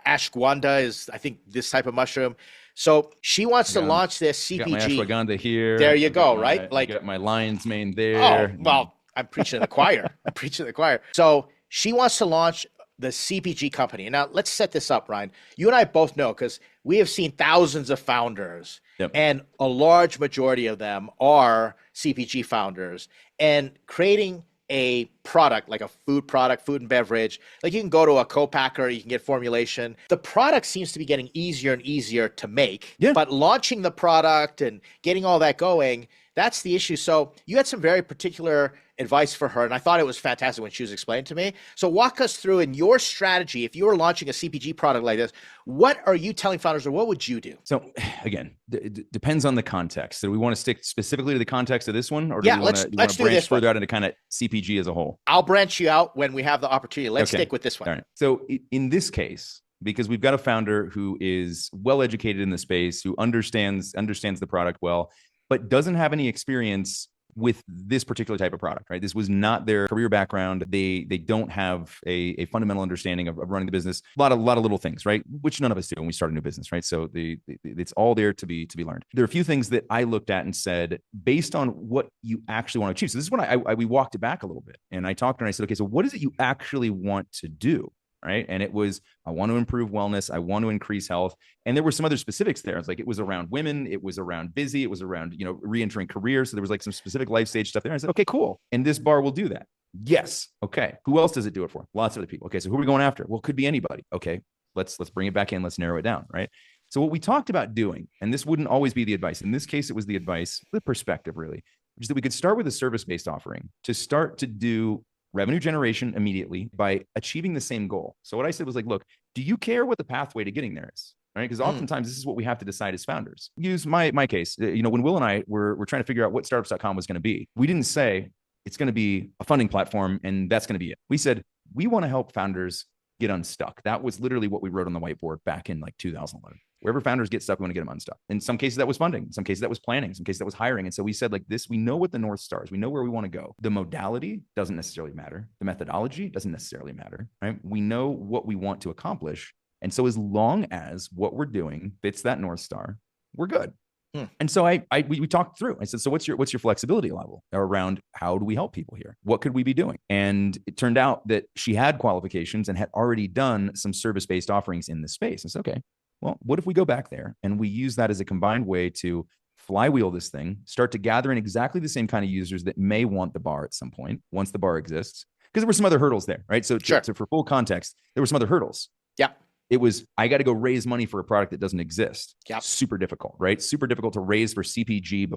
[SPEAKER 1] ashwagandha is, I think, this type of mushroom. So she wants to launch this CPG.
[SPEAKER 2] Got my ashwagandha here.
[SPEAKER 1] There you go, right?
[SPEAKER 2] Got my lion's mane there.
[SPEAKER 1] Oh, well, I'm preaching to the choir. So she wants to launch the CPG company. And now let's set this up, Ryan. You and I both know, because we have seen thousands of founders, and a large majority of them are CPG founders, and creating a product, like a food product, food and beverage, like you can go to a co-packer, you can get formulation. The product seems to be getting easier and easier to make, but launching the product and getting all that going, That's the issue. So you had some very particular advice for her, and I thought it was fantastic when she was explaining to me. So walk us through in your strategy. If you were launching a CPG product like this, what are you telling founders, or what would you do?
[SPEAKER 2] So again, it depends on the context. Do we want to stick specifically to the context of this one, or do
[SPEAKER 1] Yeah,
[SPEAKER 2] we want to branch further out into kind of CPG as a whole?
[SPEAKER 1] I'll branch you out when we have the opportunity. Let's
[SPEAKER 2] Okay.
[SPEAKER 1] stick with this one.
[SPEAKER 2] All right. So in this case, because we've got a founder who is well educated in the space, who understands the product well, but doesn't have any experience with this particular type of product, right? This was not their career background. They don't have a fundamental understanding of running the business. A lot of little things, right? Which none of us do when we start a new business, right? So it's all there to be learned. There are a few things that I looked at and said, based on what you actually want to achieve. So this is when we walked it back a little bit, and I talked to her and I said, okay, so what is it you actually want to do? Right. And it was, I want to improve wellness. I want to increase health. And there were some other specifics there. It's like, it was around women. It was around busy. It was around, re-entering careers. So there was like some specific life stage stuff there. I said, okay, cool. And this bar will do that. Yes. Okay. Who else does it do it for? Lots of other people. Okay. So who are we going after? Well, it could be anybody. Okay. Let's bring it back in. Let's narrow it down. Right. So what we talked about doing, and this wouldn't always be the advice. In this case, it was the advice, the perspective really, which is that we could start with a service-based offering to start to do revenue generation immediately by achieving the same goal. So what I said was like, look, do you care what the pathway to getting there is? Right? Because oftentimes this is what we have to decide as founders. Use my case. When Will and I were trying to figure out what Startups.com was going to be, we didn't say it's going to be a funding platform and that's going to be it. We said, we want to help founders get unstuck. That was literally what we wrote on the whiteboard back in like 2011. Wherever founders get stuck, we want to get them unstuck. In some cases that was funding, in some cases that was planning, in some cases that was hiring. And so we said like this, we know what the North Star is. We know where we want to go. The modality doesn't necessarily matter. The methodology doesn't necessarily matter, right? We know what we want to accomplish. And so as long as what we're doing fits that North Star, we're good. And so we talked through. I said, so what's your flexibility level around how do we help people here? What could we be doing? And it turned out that she had qualifications and had already done some service-based offerings in the space. I said, okay, well, what if we go back there and we use that as a combined way to flywheel this thing, start to gather in exactly the same kind of users that may want the bar at some point once the bar exists? Because there were some other hurdles there, right? So,
[SPEAKER 1] sure.
[SPEAKER 2] So for full context, there were some other hurdles.
[SPEAKER 1] Yeah.
[SPEAKER 2] It was, I got to go raise money for a product that doesn't exist.
[SPEAKER 1] Yep.
[SPEAKER 2] Super difficult, right? Super difficult to raise for CPG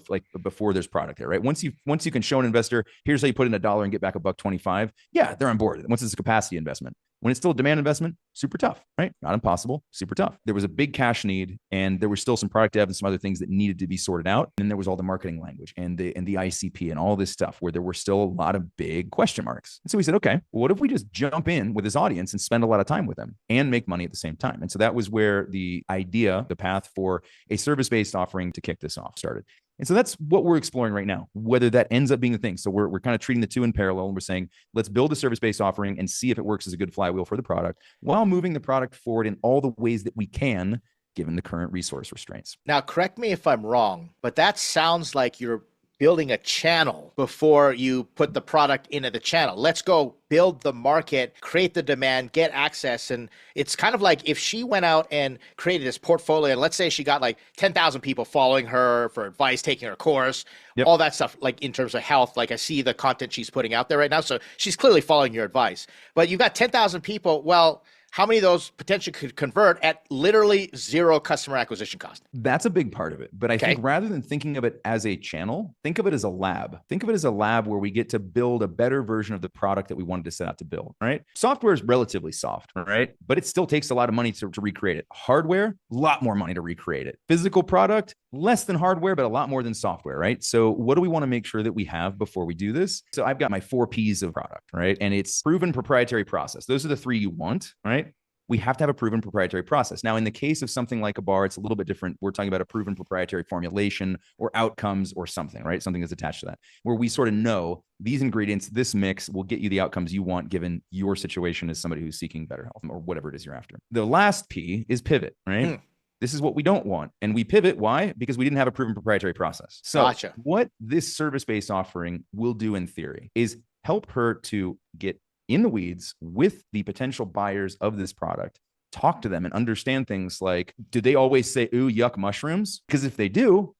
[SPEAKER 2] before there's product there, right? Once you can show an investor, here's how you put in $1 and get back $1.25. Yeah, they're on board. Once it's a capacity investment. When it's still a demand investment, super tough, right? Not impossible, super tough. There was a big cash need, and there was still some product dev and some other things that needed to be sorted out. And then there was all the marketing language and the ICP and all this stuff where there were still a lot of big question marks. And so we said, okay, well, what if we just jump in with this audience and spend a lot of time with them and make money at the same time? And so that was where the idea, the path for a service-based offering to kick this off started. And so that's what we're exploring right now, whether that ends up being the thing. So we're kind of treating the two in parallel, and we're saying, let's build a service-based offering and see if it works as a good flywheel for the product while moving the product forward in all the ways that we can, given the current resource restraints.
[SPEAKER 1] Now, correct me if I'm wrong, but that sounds like you're building a channel before you put the product into the channel. Let's go build the market, create the demand, get access. And it's kind of like if she went out and created this portfolio, and let's say she got like 10,000 people following her for advice, taking her course, all that stuff, like in terms of health, like I see the content she's putting out there right now. So she's clearly following your advice, but you've got 10,000 people. Well, how many of those potentially could convert at literally zero customer acquisition cost?
[SPEAKER 2] That's a big part of it. But I think rather than thinking of it as a channel, think of it as a lab. Think of it as a lab where we get to build a better version of the product that we wanted to set out to build, right? Software is relatively soft, right? But it still takes a lot of money to recreate it. Hardware, a lot more money to recreate it. Physical product, less than hardware, but a lot more than software, right? So what do we want to make sure that we have before we do this? So I've got my 4 Ps of product, right? And it's proven proprietary process. Those are the 3 you want, right? We have to have a proven proprietary process. Now, in the case of something like a bar, it's a little bit different. We're talking about a proven proprietary formulation or outcomes or something, right? Something that's attached to that, where we sort of know these ingredients, this mix will get you the outcomes you want given your situation as somebody who's seeking better health or whatever it is you're after. The last P is pivot, right? This is what we don't want. And we pivot. Why? Because we didn't have a proven proprietary process. So what this service-based offering will do in theory is help her to get in the weeds with the potential buyers of this product, talk to them and understand things like, do they always say, ooh, yuck, mushrooms? Because if they do,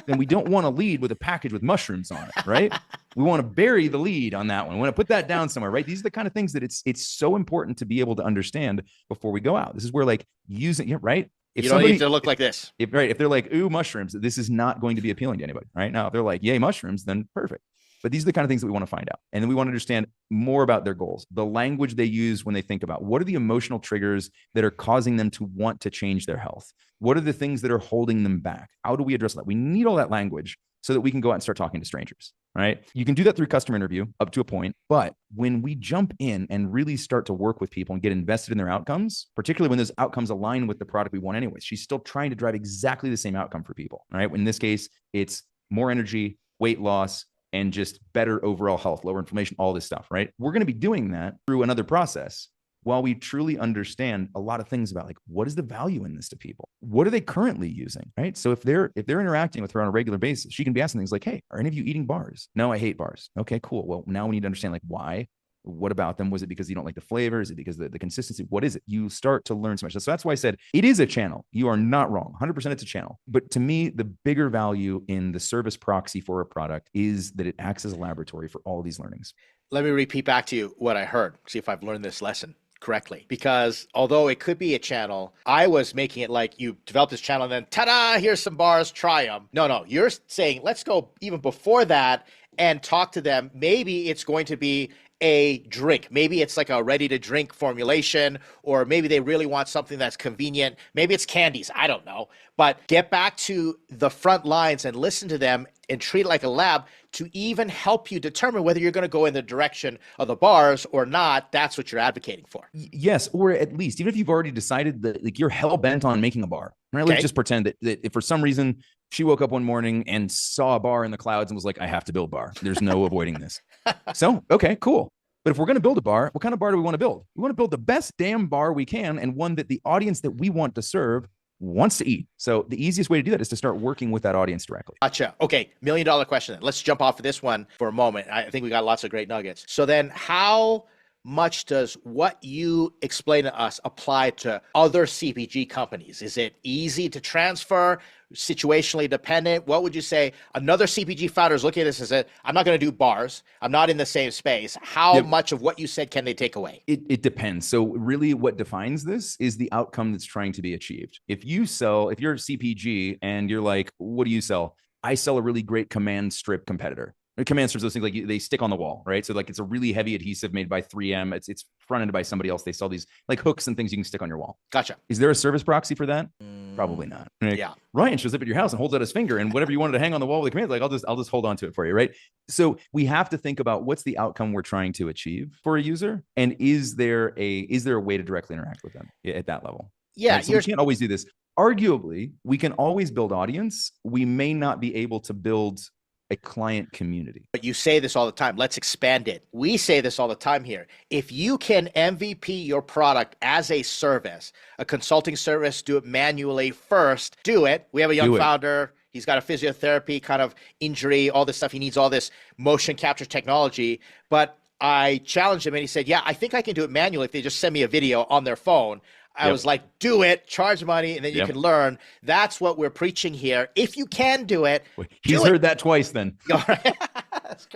[SPEAKER 2] then we don't want to lead with a package with mushrooms on it, right? We want to bury the lead on that one. We want to put that down somewhere, right? These are the kind of things that it's so important to be able to understand before we go out. This is where like using it, right?
[SPEAKER 1] You don't need to look like this.
[SPEAKER 2] If they're like, ooh, mushrooms, this is not going to be appealing to anybody. Right now, if they're like, yay, mushrooms, then perfect. But these are the kind of things that we want to find out. And then we want to understand more about their goals, the language they use when they think about what are the emotional triggers that are causing them to want to change their health? What are the things that are holding them back? How do we address that? We need all that language so that we can go out and start talking to strangers, right? You can do that through customer interview up to a point. But when we jump in and really start to work with people and get invested in their outcomes, particularly when those outcomes align with the product we want anyways, she's still trying to drive exactly the same outcome for people, right? In this case, it's more energy, weight loss, and just better overall health, lower inflammation, all this stuff, right? We're going to be doing that through another process while we truly understand a lot of things about like, what is the value in this to people? What are they currently using, right? So if they're interacting with her on a regular basis, she can be asking things like, hey, are any of you eating bars? No, I hate bars. Okay, cool. Well, now we need to understand like why. What about them? Was it because you don't like the flavor? Is it because of the consistency? What is it? You start to learn so much. So that's why I said it is a channel. You are not wrong. 100% it's a channel. But to me, the bigger value in the service proxy for a product is that it acts as a laboratory for all of these learnings.
[SPEAKER 1] Let me repeat back to you what I heard. See if I've learned this lesson correctly. Because although it could be a channel, I was making it like you develop this channel and then ta-da, here's some bars, try them. No, you're saying let's go even before that and talk to them. Maybe it's going to be a drink. Maybe it's like a ready to drink formulation, or maybe they really want something that's convenient. Maybe it's candies. I don't know. But get back to the front lines and listen to them and treat it like a lab to even help you determine whether you're going to go in the direction of the bars or not. That's what you're advocating for.
[SPEAKER 2] Yes. Or at least, even if you've already decided that like you're hell bent on making a bar, right? Okay. Let's just pretend that if for some reason she woke up one morning and saw a bar in the clouds and was like, I have to build a bar. There's no avoiding this. So, okay, cool. But if we're going to build a bar, what kind of bar do we want to build? We want to build the best damn bar we can, and one that the audience that we want to serve wants to eat. So the easiest way to do that is to start working with that audience directly.
[SPEAKER 1] Gotcha. Okay. $1 million question. Let's jump off of this one for a moment. I think we got lots of great nuggets. So then how much does what you explain to us apply to other CPG companies? Is it easy to transfer, situationally dependent? What would you say another CPG founder is looking at this and said, I'm not going to do bars. I'm not in the same space. How much of what you said can they take away?
[SPEAKER 2] It depends. So really what defines this is the outcome that's trying to be achieved. If you're a CPG and you're like, what do you sell? I sell a really great command strip competitor. Command strips, those things like they stick on the wall, right? So like it's a really heavy adhesive made by 3M. It's front-ended by somebody else. They sell these like hooks and things you can stick on your wall.
[SPEAKER 1] Gotcha.
[SPEAKER 2] Is there a service proxy for that? Probably not. Right?
[SPEAKER 1] Yeah.
[SPEAKER 2] Ryan shows up at your house and holds out his finger, and whatever you wanted to hang on the wall with the command, like I'll just hold on to it for you, right? So we have to think about what's the outcome we're trying to achieve for a user, and is there a way to directly interact with them at that level?
[SPEAKER 1] Yeah.
[SPEAKER 2] Right? So we can't always do this. Arguably, we can always build audience. We may not be able to build a client community.
[SPEAKER 1] But you say this all the time. Let's expand it. We say this all the time here. If you can MVP your product as a service, a consulting service, do it manually first, do it. We have a young founder. He's got a physiotherapy kind of injury, all this stuff. He needs all this motion capture technology. But I challenged him and he said, yeah, I think I can do it manually if they just send me a video on their phone. I was like, do it, charge money, and then you can learn. That's what we're preaching here. If you can do it,
[SPEAKER 2] he's heard that twice then. All right.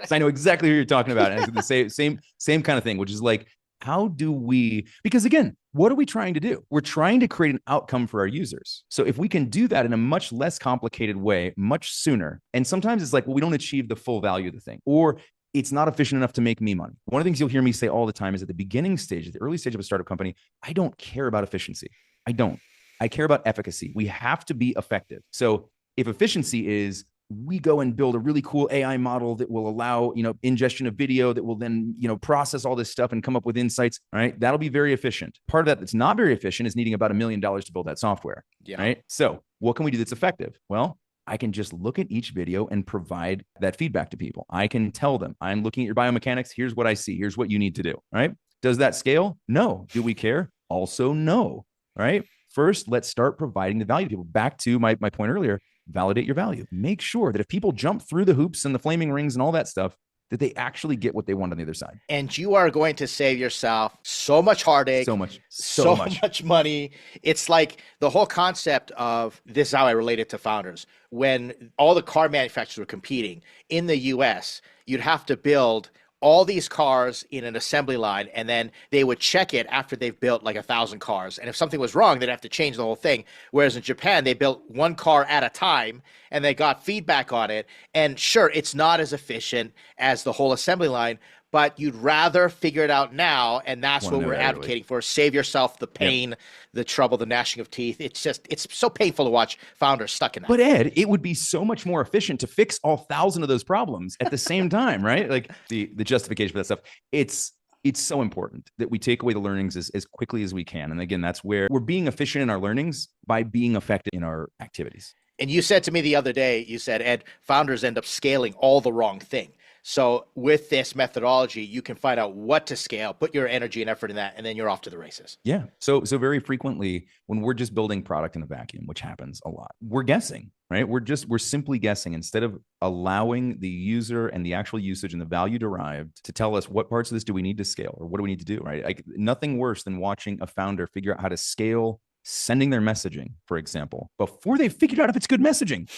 [SPEAKER 2] So I know exactly who you're talking about. And it's the same kind of thing, which is like, how do we, because again, what are we trying to do? We're trying to create an outcome for our users. So if we can do that in a much less complicated way, much sooner, and sometimes it's like, well, we don't achieve the full value of the thing, or it's not efficient enough to make me money. One of the things you'll hear me say all the time is at the beginning stage, at the early stage of a startup company, I don't care about efficiency. I don't. I care about efficacy. We have to be effective. So if efficiency is we go and build a really cool AI model that will allow, ingestion of video that will then, process all this stuff and come up with insights, right? That'll be very efficient. Part of that that's not very efficient is needing about $1 million to build that software, right? So what can we do that's effective? Well, I can just look at each video and provide that feedback to people. I can tell them, I'm looking at your biomechanics. Here's what I see. Here's what you need to do, right? Does that scale? No. Do we care? Also, no, right? First, let's start providing the value to people. Back to my point earlier, validate your value. Make sure that if people jump through the hoops and the flaming rings and all that stuff, that they actually get what they want on the other side.
[SPEAKER 1] And you are going to save yourself so much heartache, so much money. It's like the whole concept of this is how I relate it to founders. When all the car manufacturers were competing in the US, you'd have to build all these cars in an assembly line, and then they would check it after they've built like 1,000 cars. And if something was wrong, they'd have to change the whole thing. Whereas in Japan, they built one car at a time and they got feedback on it. And sure, it's not as efficient as the whole assembly line, but you'd rather figure it out now, and that's what we're advocating for. Save yourself the pain, the trouble, the gnashing of teeth. It's so painful to watch founders stuck in that.
[SPEAKER 2] But Ed, it would be so much more efficient to fix all 1,000 of those problems at the same time, right? Like the justification for that stuff. It's so important that we take away the learnings as quickly as we can. And again, that's where we're being efficient in our learnings by being effective in our activities.
[SPEAKER 1] And you said to me the other day, you said, Ed, founders end up scaling all the wrong thing. So with this methodology, you can find out what to scale, put your energy and effort in that, and then you're off to the races.
[SPEAKER 2] Yeah. So very frequently when we're just building product in a vacuum, which happens a lot, we're guessing, right? We're simply guessing instead of allowing the user and the actual usage and the value derived to tell us what parts of this do we need to scale or what do we need to do, right? Like nothing worse than watching a founder figure out how to scale sending their messaging, for example, before they've figured out if it's good messaging.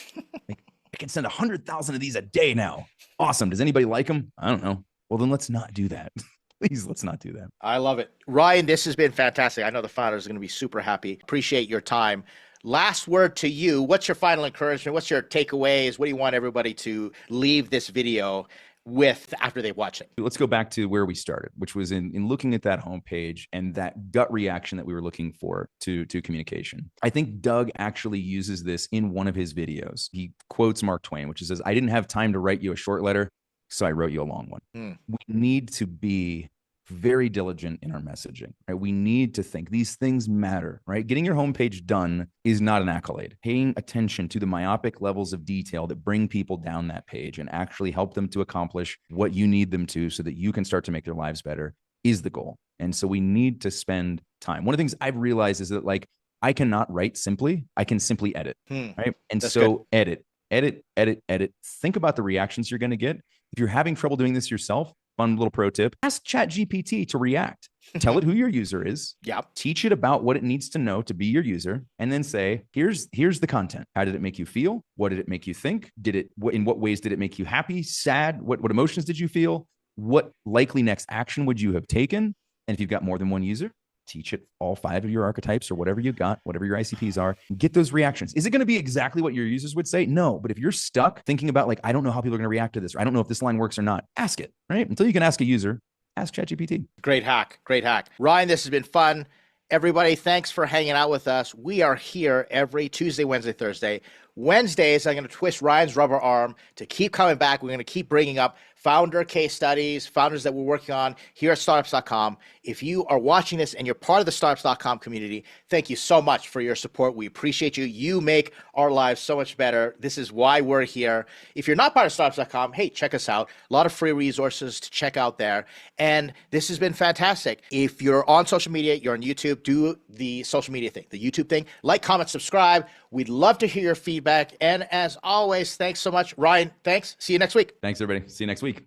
[SPEAKER 2] Like, I can send 100,000 of these a day now. Awesome. Does anybody like them? I don't know. Well, then let's not do that. Please, let's not do that.
[SPEAKER 1] I love it. Ryan, this has been fantastic. I know the founders are going to be super happy. Appreciate your time. Last word to you. What's your final encouragement? What's your takeaways? What do you want everybody to leave this video with after they watch it?
[SPEAKER 2] Let's go back to where we started, which was in looking at that homepage and that gut reaction that we were looking for to communication. I think Doug actually uses this in one of his videos. He quotes Mark Twain, which says, "I didn't have time to write you a short letter, so I wrote you a long one." We need to be very diligent in our messaging, right? We need to think these things matter, right? Getting your homepage done is not an accolade. Paying attention to the myopic levels of detail that bring people down that page and actually help them to accomplish what you need them to so that you can start to make their lives better is the goal. And so we need to spend time. One of the things I've realized is that like, I cannot write simply, I can simply edit, right? And
[SPEAKER 1] That's
[SPEAKER 2] so
[SPEAKER 1] good.
[SPEAKER 2] edit. Think about the reactions you're going to get. If you're having trouble doing this yourself, fun little pro tip, ask ChatGPT to react. Tell it who your user is.
[SPEAKER 1] Yep.
[SPEAKER 2] Teach it about what it needs to know to be your user. And then say, here's the content. How did it make you feel? What did it make you think? In what ways did it make you happy, sad? What emotions did you feel? What likely next action would you have taken? And if you've got more than one user, teach it all 5 of your archetypes or whatever you got, whatever your ICPs are, get those reactions. Is it going to be exactly what your users would say? No. But if you're stuck thinking about like, I don't know how people are going to react to this, or I don't know if this line works or not, ask it, right? Until you can ask a user, ask ChatGPT.
[SPEAKER 1] Great hack. Great hack. Ryan, this has been fun. Everybody, thanks for hanging out with us. We are here every Tuesday, Wednesday, Thursday. Wednesdays, I'm going to twist Ryan's rubber arm to keep coming back. We're going to keep bringing up founder case studies, founders that we're working on here at Startups.com. If you are watching this and you're part of the Startups.com community, thank you so much for your support. We appreciate you. You make our lives so much better. This is why we're here. If you're not part of Startups.com, hey, check us out. A lot of free resources to check out there. And this has been fantastic. If you're on social media, you're on YouTube, do the social media thing, the YouTube thing. Like, comment, subscribe. We'd love to hear your feedback. And as always, thanks so much. Ryan, thanks. See you next week.
[SPEAKER 2] Thanks, everybody. See you next week.